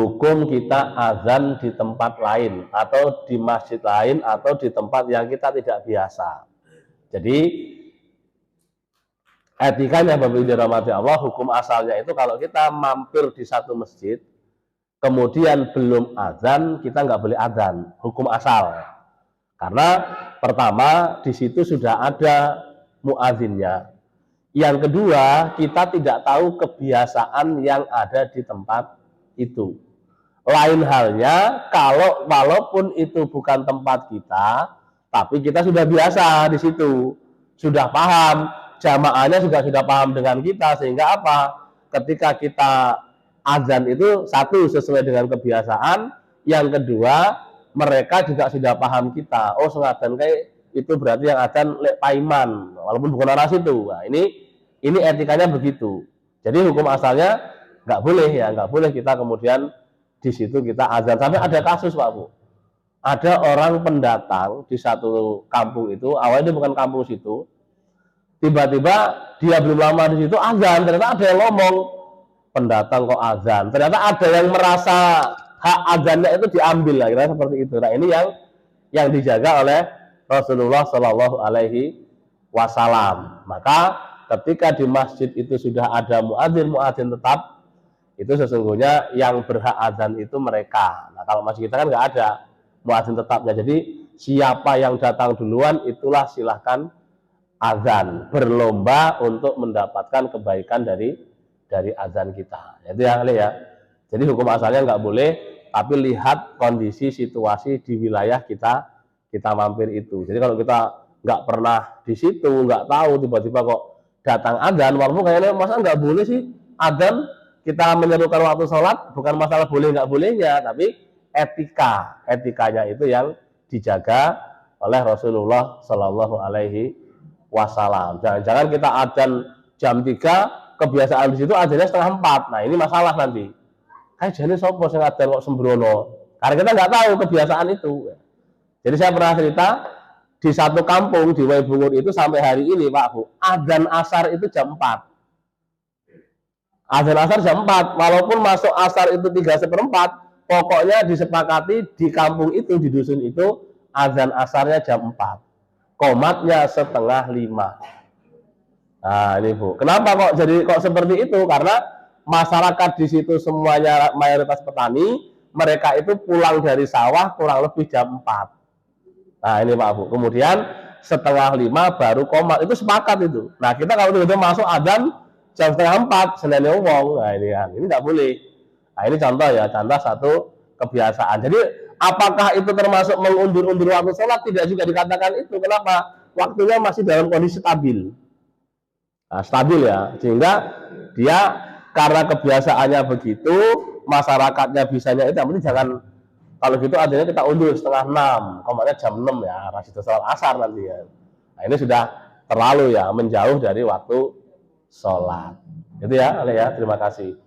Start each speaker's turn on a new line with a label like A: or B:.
A: hukum kita azan di tempat lain atau di masjid lain atau di tempat yang kita tidak biasa. Jadi etikanya Bapak Ibu dirahmati Allah, hukum asalnya itu kalau kita mampir di satu masjid kemudian belum azan, kita nggak boleh azan, hukum asal. Karena pertama di situ sudah ada muadzinnya. Yang kedua, kita tidak tahu kebiasaan yang ada di tempat itu. Lain halnya kalau walaupun itu bukan tempat kita, tapi kita sudah biasa di situ, sudah paham, jamaahnya juga sudah paham dengan kita, sehingga apa? Ketika kita azan itu satu sesuai dengan kebiasaan, yang kedua mereka juga sudah paham kita. Oh, sengajan kayak itu berarti yang azan lek paiman, walaupun bukan arah situ. Nah, ini etikanya begitu. Jadi hukum asalnya nggak boleh ya, nggak boleh kita kemudian di situ kita azan. Sampai ada kasus Pak Bu, ada orang pendatang di satu kampung itu, awalnya bukan kampung situ, tiba-tiba dia belum lama di situ azan, ternyata ada yang ngomong, pendatang kok azan, ternyata ada yang merasa hak azannya itu diambil lah, kira seperti itu. Nah ini yang dijaga oleh Rasulullah Shallallahu Alaihi Wasallam. Maka ketika di masjid itu sudah ada muadzin tetap, itu sesungguhnya yang berhak azan itu mereka. Nah kalau masjid kita kan nggak ada muadzin tetapnya, jadi siapa yang datang duluan itulah silahkan azan, berlomba untuk mendapatkan kebaikan dari azan kita. Itu yang ya. Jadi hukum asalnya nggak boleh, tapi lihat kondisi situasi di wilayah kita mampir itu. Jadi kalau kita nggak pernah di situ, nggak tahu, tiba-tiba kok datang azan, walaupun kayaknya masa nggak boleh sih azan, kita menyerukan waktu sholat, bukan masalah boleh nggak bolehnya, tapi etikanya itu yang dijaga oleh Rasulullah Shallallahu Alaihi Wasallam. Jangan-jangan kita azan jam 3, kebiasaan di situ azannya setengah 4. Nah ini masalah nanti. Kayak jadi sopo sing azan kok sembrono. Karena kita nggak tahu kebiasaan itu. Jadi saya pernah cerita di satu kampung di Waibungur itu sampai hari ini Pak Bu, azan asar itu jam 4. Azan asar jam 4, walaupun masuk asar itu 3/4, pokoknya disepakati di kampung itu, di dusun itu, azan asarnya jam 4. Komatnya 4:30. Nah ini Bu, kenapa kok seperti itu? Karena masyarakat di situ semuanya mayoritas petani, mereka itu pulang dari sawah kurang lebih jam 4. Nah ini Pak Bu, kemudian 4:30 baru komat, itu sepakat itu. Nah kita kalau tiba-tiba masuk azan jam 3:30, senene wong, nah ini kan, ini nggak boleh. Nah ini contoh ya, contoh satu kebiasaan. Jadi apakah itu termasuk mengundur-undur waktu sholat? Tidak juga dikatakan itu. Kenapa? Waktunya masih dalam kondisi stabil. Nah, stabil ya, sehingga dia karena kebiasaannya begitu, masyarakatnya bisanya itu, yang penting jangan, kalau gitu adanya kita undur 5:30, komatnya jam 6 ya, masih sholat asar nanti ya. Nah ini sudah terlalu ya, menjauh dari waktu sholat. Itu ya, Ale ya, terima kasih.